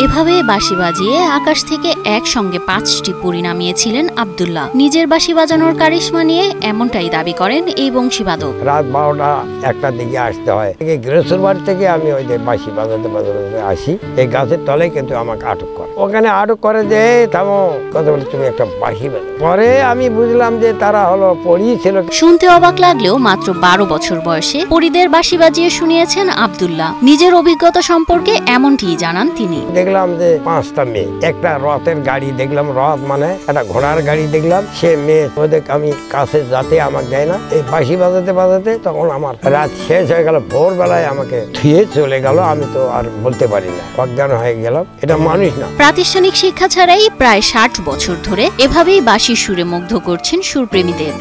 এভাবে বাঁশি বাজিয়ে আকাশ থেকে একসঙ্গে 5টি পুরি নামিয়েছিলেন আব্দুল্লাহ। নিজের বাঁশি বাজানোর কারিশমা নিয়ে এমনটাই দাবি করেন এই বংশীবাদক। রাত 12টা 1টার দিকে আসতে হয়। গৃহস্থর বাড়ি থেকে আমি ওই যে বাঁশি বাজাতে বাজাতে আসি, এই গাছের তলে কিন্তু আমাকে আটক করে। ওখানে আটক করে যে থামো, কথা বলে তুমি একটা বাঁশি বাজাও। পরে আমি বুঝলাম যে তারা হলো পড়ি ছিল। শুনতে অবাক লাগলেও মাত্র 12 বছর বয়সে পরিদের বাঁশি বাজিয়ে শুনিয়েছেন আব্দুল্লাহ। নিজের অভিজ্ঞতা সম্পর্কে এমনটিই জানান তিনি। দেখলাম যে 5টা মেয়ে, একটা রথের গাড়ি দেখলাম, রথ মানে একটা ঘোড়ার গাড়ি দেখলাম। সে মেয়ে ওদের আমি কাছে যাতে আমাকে দেয় না, এই বাঁশি বাজাতে বাজাতে তখন আমার রাত শেষ হয়ে গেল। ভোরবেলায় আমাকে থুয়ে চলে গেল, আমি তো আর বলতে পারি না, অজ্ঞান হয়ে গেলাম। এটা মানুষ না। প্রাতিষ্ঠানিক শিক্ষা ছাড়াই প্রায় 60 বছর ধরে এভাবেই বাঁশির সুরে মুগ্ধ করছেন সুরপ্রেমীদের।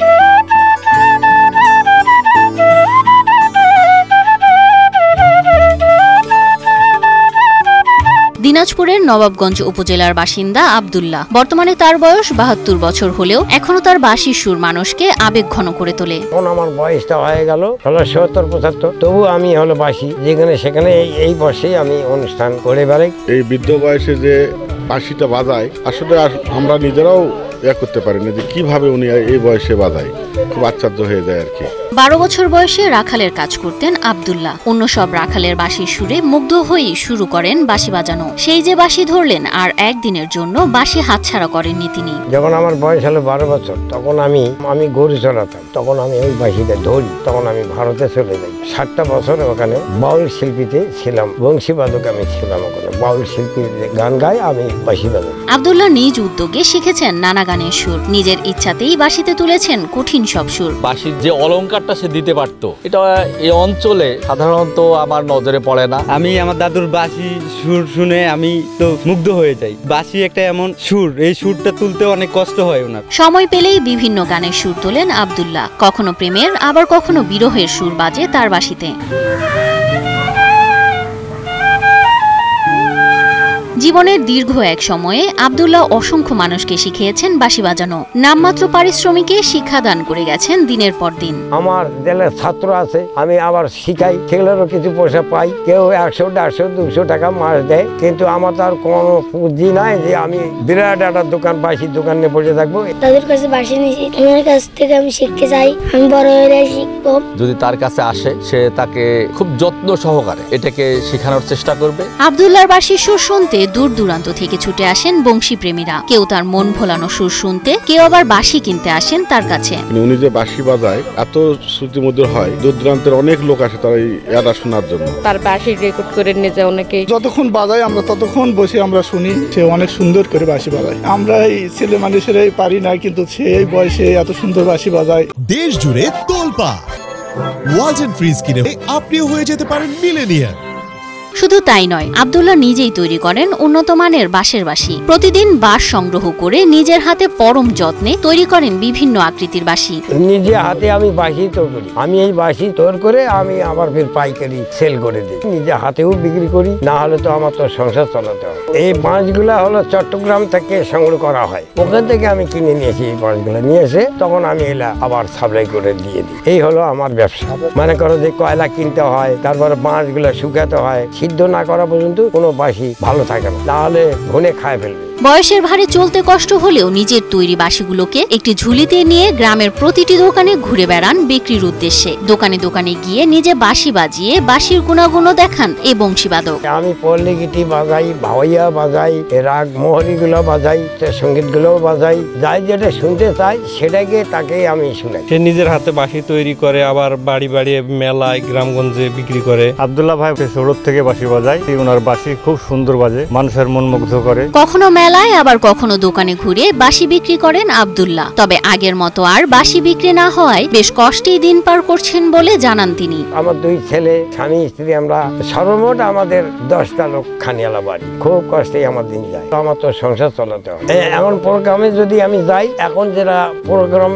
দিনাজপুরের নবাবগঞ্জ উপজেলার বাসিন্দা আব্দুল্লাহ। বর্তমানে তার বয়স 72 বছর হলেও এখনো তার বাঁশির সুর মানুষকে আবেগঘন করে তোলে। এখন আমার বয়সটা হয়ে গেল 70-75, তবু আমি হলো বাঁশি যেখানে সেখানে এই বয়সেই আমি অনুষ্ঠান করে বেড়াই। এই বৃদ্ধ বয়সে যে বাঁশিটা বাজায়, আসলে আমরা নিজেরাও করতে পারি না যে কিভাবে উনি এই বয়সে বাজায়, খুব আশ্চর্য হয়ে যায় আর কি। 12 বছর বয়সে রাখালের কাজ করতেন আব্দুল্লাহ। অন্য সব রাখালের বাঁশির সুরে মুগ্ধ হয়েই শুরু করেন বাঁশি বাজানো। সেই যে বাঁশি ধরলেন আর একদিনের জন্য বাঁশি হাতছাড়া করেননি তিনি। যখন আমার বয়স হলো 12 বছর, তখন আমি গরু চড়াতাম, তখন আমি ওই বাঁশিটা ধরি, তখন আমি ভারতে চলে যাই। 7টা বছর ওখানে বাউল শিল্পীতে ছিলাম, বংশীবাদক আমি ছিলাম। ওখানে বাউল শিল্পীর গান গায়, আমি বাঁশি বাজাই। আব্দুল্লাহ নিজ উদ্যোগে শিখেছেন নানা গানের সুর, নিজের ইচ্ছাতেই বাঁশিতে তুলেছেন কঠিন সব সুর। বাঁশির যে অলংকারটা সে দিতে পারত, এটা এই অঞ্চলে সাধারণত আমার নজরে পড়ে না। আমি আমার দাদুর বাঁশি সুর শুনে আমি তো মুগ্ধ হয়ে যাই। বাঁশি একটা এমন সুর, এই সুরটা তুলতে অনেক কষ্ট হয় ওনার। সময় পেলেই বিভিন্ন গানের সুর তোলেন আব্দুল্লাহ। কখনো প্রেমের, আবার কখনো বিরহের সুর বাজে তার বাঁশিতে। জীবনের দীর্ঘ এক সময়ে আব্দুল্লাহ অসংখ্য মানুষকে শিখিয়েছেন বাঁশি বাজানো। নামমাত্র পারিশ্রমিকে শিক্ষাদান করে গেছেন দিনের পর দিন। আমার জেলার ছাত্র আছে, আমি আবার শিখাই, সেগুলোরও কিছু পয়সা পাই। কেউ 100, 150, 200 টাকা মাস দেয়, কিন্তু আমার তো আর কোনো পুঁজি নাই যে আমি বিরাট একটা দোকান, বাঁশির দোকান নিয়ে বসে থাকবো। তাদের কাছে বাঁশি নিয়েছি, ওনার কাছ থেকে আমি শিখতে চাই, আমি বড় হয়ে শিখবো। যদি তার কাছে আসে, সে তাকে খুব যত্ন সহকারে এটাকে শেখানোর চেষ্টা করবে। আব্দুল্লাহর বাঁশির সুর শুনতে দূর দূরান্ত থেকে ছুটে আসেন বংশী প্রেমীরা। কেউ তার মন ভোলানো সুর শুনতে, কেউ আবার বাঁশি কিনতে আসেন তার কাছে। উনি যে বাঁশি বাজায় এত শ্রুতিমধুর হয়, দূর দূরান্তের অনেক লোক আসে তার এটা শোনার জন্য। তার বাঁশি রেকর্ড করে নিয়ে যায় অনেকে। যতক্ষণ বাজায় আমরা ততক্ষণ বসে আমরা শুনি, সে অনেক সুন্দর করে বাঁশি বাজায়। আমরা এই ছেলে মানুষেরাই পারি না, কিন্তু সে এই বয়সে এত সুন্দর বাঁশি বাজায়। দেশ জুড়ে তোলপাড়। ওয়ালটন ফ্রিজ কিনে আপনিও হয়ে যেতে পারেন মিলেনিয়ার। শুধু তাই নয়, আব্দুল্লাহ নিজেই তৈরি করেন উন্নত মানের বাঁশের বাঁশি। প্রতিদিন বাঁশ সংগ্রহ করে নিজের হাতে পরম যত্নে তৈরি করেন বিভিন্ন আকৃতির বাঁশি। নিজে হাতে আমি বাঁশি তৈরি করি। আমি এই বাঁশি তৈরি করে আমি আবার ফের পাইকারি সেল করে দিই। নিজে হাতেও বিক্রি করি, না হলে তো আমার তো সংসার চালাতে হয়। এই বাঁশগুলা হলো চট্টগ্রাম থেকে সংগ্রহ করা হয়, ওখান থেকে আমি কিনে নিয়েছি। এই বাঁশগুলো নিয়ে এসে তখন আমি এলা আবার সাপ্লাই করে দিয়ে দিই। এই হলো আমার ব্যবসা। মনে করো যে কয়লা কিনতে হয়, তারপরে বাঁশগুলো শুকাতে হয়, সিদ্ধ না করা পর্যন্ত কোনো বাঁশি ভালো থাকে না, তাহলে ঘুনে খায় ফেলবে। বয়সের ভারে চলতে কষ্ট হলেও নিজের তৈরি বাঁশিগুলোকে একটি ঝুলিতে নিয়ে গ্রামের প্রতিটি দোকানে ঘুরে বেড়ান বিক্রির উদ্দেশ্যে। দোকানে দোকানে গিয়ে নিজে বাঁশি বাজিয়ে বাঁশির গুণাগুণ দেখান এই বংশীবাদক। আমি পল্লী গীতি বাজাই, ভাওয়াইয়া বাজাই, রাগ মোহরি গুলো বাজাই, সঙ্গীত গুলো বাজাই। যাই যেটা শুনতে চাই সেটাকে তাকেই আমি শুনাই। সে নিজের হাতে বাঁশি তৈরি করে, আবার বাড়ি বাড়ি মেলায় গ্রামগঞ্জে বিক্রি করে। আব্দুল্লাহ ভাই ষোলো থেকে বাঁশি বাজায়, ওনার বাঁশি খুব সুন্দর বাজে, মানুষের মন মুগ্ধ করে। কখনো মেলায়, আবার কখনো দোকানে ঘুরে বাঁশি বিক্রি করেন আব্দুল্লাহ। তবে আগের মতো আর বাঁশি বিক্রি না হওয়ায় বেশ কষ্টেই দিন পার করছেন বলে জানান তিনি। আমার 2 ছেলে, স্বামী স্ত্রী, আমরা সর্বমোট আমাদের 10টা লোক খানিয়ালা বাড়ি। খুব কষ্টেই আমার দিন যায়, আমার তো সংসার চালাতে হয়। এমন প্রোগ্রামে যদি আমি যাই, এখন যেটা প্রোগ্রাম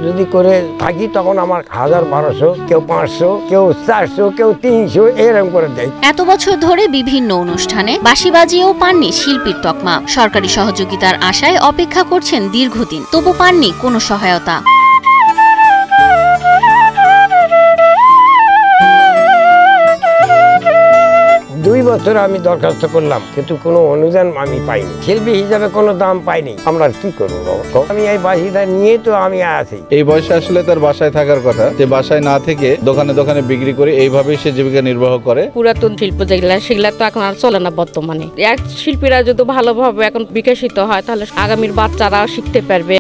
যদি করে থাকি, তখন আমার 1000-1200, কেউ 500, কেউ 400, কেউ 300 এরকম করে দেয়। এত বছর ধরে বিভিন্ন অনুষ্ঠানে বাঁশি বাজিয়েও পাননি শিল্পীর তকমা। সরকারি সহযোগিতার আশায় অপেক্ষা করছেন দীর্ঘদিন, তবু পাননি কোনো সহায়তা। 2 বছর আমি দরখাস্ত করলাম, কিন্তু কোনো অনুদান আমি পাইনি। শিল্পী হিসাবে কোনো দাম পাইনি। আমরা আর কি করবো বাবা? আমি এই বাসিটা নিয়ে তো আমি আছি। এই বয়সে আসলে তার বাসায় থাকার কথা, যে বাসায় না থেকে দোকানে দোকানে বিক্রি করে এইভাবেই সে জীবিকা নির্বাহ করে। পুরাতন শিল্প যেগুলা সেগুলা তো এখন আর চলে না বর্তমানে। এক শিল্পীরা যদি ভালোভাবে এখন বিকশিত হয় তাহলে আগামীর বাচ্চারা শিখতে পারবে।